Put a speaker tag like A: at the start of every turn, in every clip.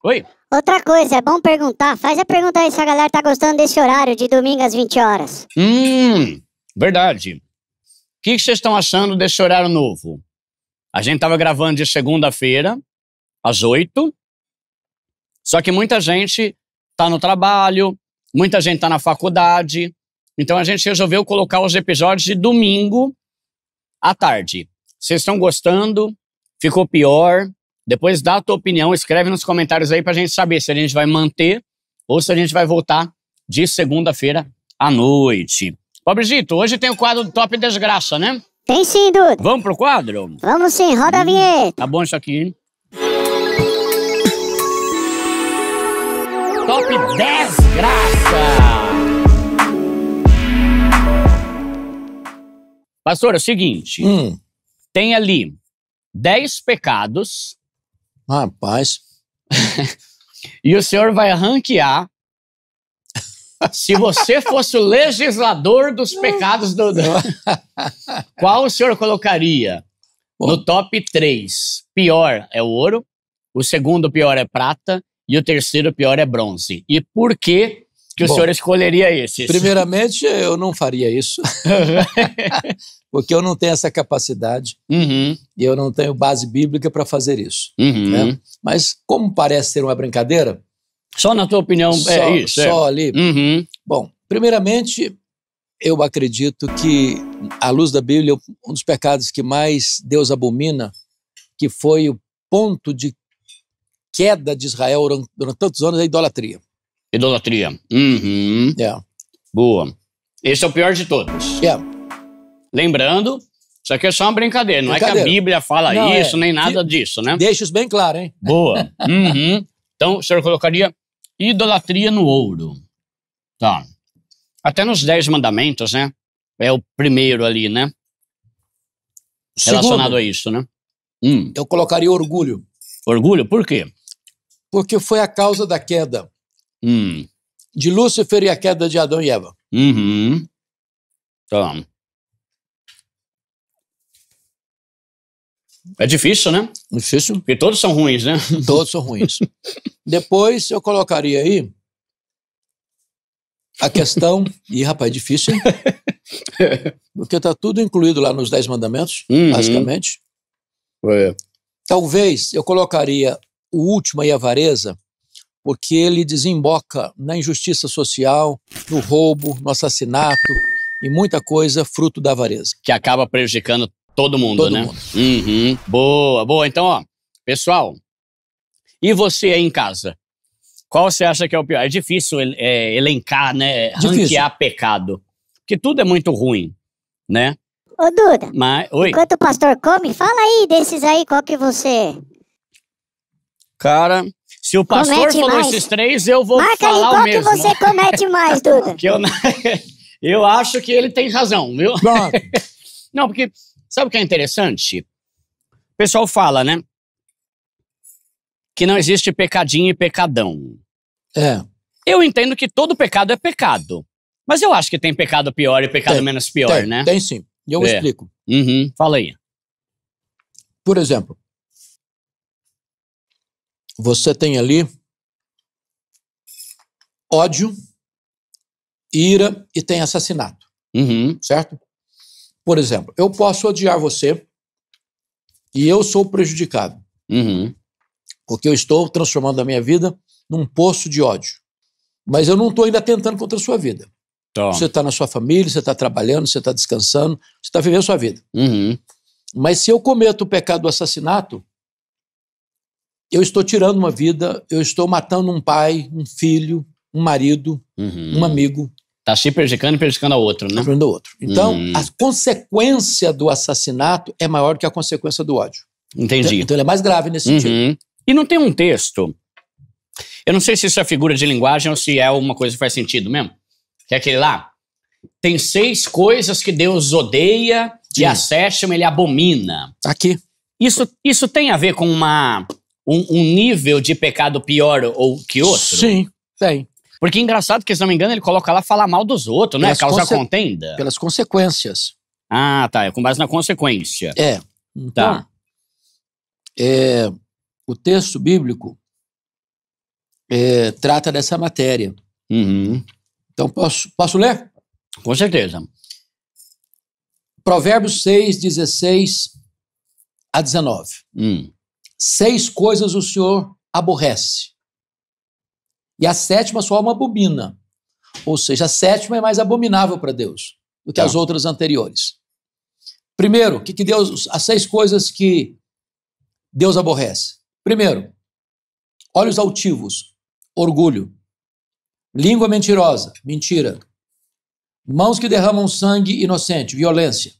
A: Oi?
B: Outra coisa, é bom perguntar. Faz a pergunta aí se a galera tá gostando desse horário de domingo às 20 horas.
A: Verdade. O que vocês estão achando desse horário novo? A gente tava gravando de segunda-feira, às 8. Só que muita gente tá no trabalho, muita gente tá na faculdade. Então a gente resolveu colocar os episódios de domingo à tarde. Vocês estão gostando? Ficou pior? Depois dá a tua opinião, escreve nos comentários aí pra gente saber se a gente vai manter ou se a gente vai voltar de segunda-feira à noite. Pobrecito, hoje tem o quadro do Top Desgraça, né?
B: Tem sim, Duda.
A: Vamos pro quadro?
B: Vamos sim, roda a vinheta.
A: Tá bom isso aqui, hein? Top Desgraça! Pastor, é o seguinte. Tem ali 10 pecados.
C: Rapaz.
A: E o senhor vai ranquear se você fosse o legislador dos pecados qual o senhor colocaria? No top 3, pior é o ouro, o segundo pior é prata e o terceiro pior é bronze. E por que o senhor escolheria esses?
C: Primeiramente, eu não faria isso. Porque eu não tenho essa capacidade e eu não tenho base bíblica para fazer isso. Né? Mas como parece ser uma brincadeira...
A: Só na tua opinião é isso?
C: Só ali. Bom, primeiramente, eu acredito que, à luz da Bíblia, um dos pecados que mais Deus abomina, que foi o ponto de queda de Israel durante tantos anos, é a idolatria.
A: Idolatria. Boa. Esse é o pior de todos. Lembrando, isso aqui é só uma brincadeira. Não é que a Bíblia fala isso, nem nada disso, né?
C: Deixa isso bem claro, hein?
A: Boa. Então, o senhor colocaria idolatria no ouro. Tá. Até nos 10 mandamentos, né? É o primeiro ali, né? Relacionado a isso, né?
C: Eu colocaria orgulho.
A: Orgulho? Por quê?
C: Porque foi a causa da queda de Lúcifer e a queda de Adão e Eva.
A: Tá. É difícil, né?
C: Difícil.
A: Porque todos são ruins, né?
C: Todos são ruins. Depois eu colocaria aí a questão... Ih, rapaz, é difícil, hein? Porque tá tudo incluído lá nos 10 mandamentos, basicamente. Talvez eu colocaria o último aí, a avareza, porque ele desemboca na injustiça social, no roubo, no assassinato e muita coisa fruto da avareza.
A: Que acaba prejudicando todo mundo, né? Boa, boa. Então, ó, pessoal, e você aí em casa? Qual você acha que é o pior? É difícil elencar, né? Ranquear pecado. Porque tudo é muito ruim, né?
B: Ô, Duda,
A: oi?
B: Enquanto o pastor come, fala aí desses aí, qual que você...
A: Cara, se o pastor falou esses 3, eu vou falar o mesmo.
B: Qual que você comete mais, Duda?
A: Eu acho que ele tem razão, viu? Não, porque sabe o que é interessante? O pessoal fala, né? Que não existe pecadinho e pecadão. Eu entendo que todo pecado é pecado. Mas eu acho que tem pecado pior e pecado menos pior, né?
C: Tem sim. E eu explico.
A: Fala aí.
C: Por exemplo, você tem ali ódio, ira e tem assassinato. Certo? Por exemplo, eu posso odiar você e eu sou prejudicado. Porque eu estou transformando a minha vida num poço de ódio. Mas eu não estou ainda tentando contra a sua vida. Você está na sua família, você está trabalhando, você está descansando, você está vivendo a sua vida. Mas se eu cometo o pecado do assassinato, eu estou tirando uma vida, eu estou matando um pai, um filho, um marido, um amigo.
A: Tá se prejudicando e prejudicando ao outro, né?
C: Prejudicando ao outro. Então, a consequência do assassinato é maior que a consequência do ódio.
A: Entendi.
C: Então ele é mais grave nesse sentido.
A: E não tem um texto, eu não sei se isso é figura de linguagem ou se é uma coisa que faz sentido mesmo, que é aquele lá, tem 6 coisas que Deus odeia e a 7ª ele abomina.
C: Aqui.
A: Isso tem a ver com um nível de pecado pior ou que outro?
C: Sim, tem.
A: Porque é engraçado que, se não me engano, ele coloca lá falar mal dos outros, né? Causar contenda.
C: Pelas consequências.
A: Ah, tá. É com base na consequência.
C: Então, o texto bíblico trata dessa matéria.
A: Uhum.
C: Então, posso ler?
A: Com certeza.
C: Provérbios 6, 16 a 19. 6 coisas o Senhor aborrece, e a 7ª sua alma abomina. Ou seja, a 7ª é mais abominável para Deus do que as outras anteriores. Primeiro, as 6 coisas que Deus aborrece. Primeiro, olhos altivos, orgulho. Língua mentirosa, mentira. Mãos que derramam sangue inocente, violência.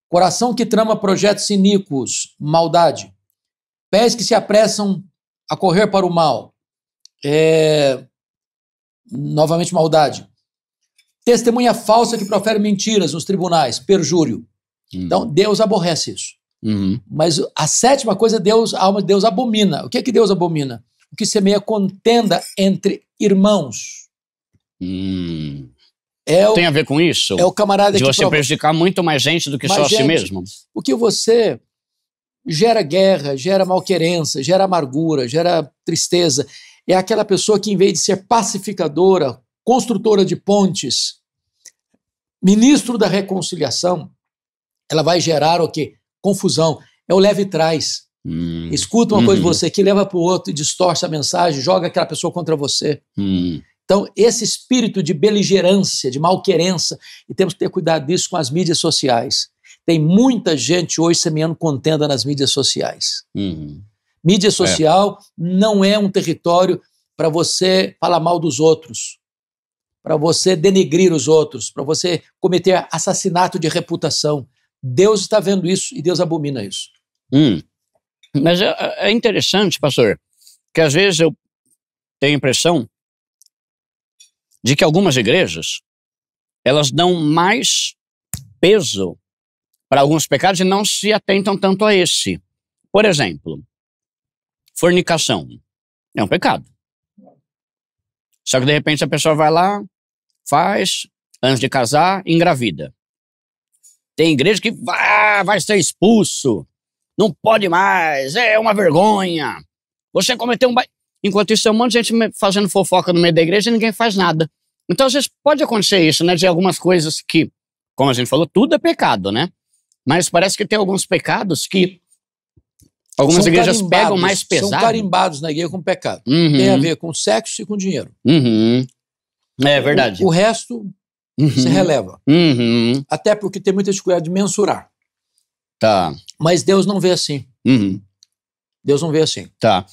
C: Coração que trama projetos iníquos, maldade. Pés que se apressam a correr para o mal. Novamente, maldade. Testemunha falsa que profere mentiras nos tribunais, perjúrio. Então, Deus aborrece isso. Mas a 7ª coisa, a alma de Deus abomina. O que é que Deus abomina? O que semeia contenda entre irmãos.
A: Tem a ver com isso?
C: É o camarada
A: de você prejudicar muito mais gente do que só a si mesmo?
C: Porque você gera guerra, gera malquerença, gera amargura, gera tristeza. É aquela pessoa que, em vez de ser pacificadora, construtora de pontes, ministro da reconciliação, ela vai gerar o quê? Confusão. É o leve e traz. Escuta uma coisa de você que leva para o outro e distorce a mensagem, joga aquela pessoa contra você. Então, esse espírito de beligerância, de malquerença, e temos que ter cuidado disso com as mídias sociais. Tem muita gente hoje semeando contenda nas mídias sociais. Mídia social não é um território para você falar mal dos outros, para você denegrir os outros, para você cometer assassinato de reputação. Deus está vendo isso e Deus abomina isso.
A: Mas é interessante, pastor, que às vezes eu tenho a impressão de que algumas igrejas, elas dão mais peso para alguns pecados e não se atentam tanto a esse. Por exemplo, fornicação é um pecado. Só que de repente a pessoa vai lá, faz, antes de casar, engravida. Tem igreja que vai ser expulso, não pode mais, é uma vergonha. Você cometeu um... Enquanto isso, tem um monte de gente fazendo fofoca no meio da igreja e ninguém faz nada. Então, às vezes, pode acontecer isso, né? De algumas coisas que, como a gente falou, tudo é pecado, né? Mas parece que tem alguns pecados que algumas igrejas pegam mais pesado.
C: São carimbados na igreja com pecado. Tem a ver com sexo e com dinheiro.
A: É verdade.
C: O resto se releva. Até porque tem muita dificuldade de mensurar.
A: Tá.
C: Mas Deus não vê assim. Deus não vê assim.
A: Tá.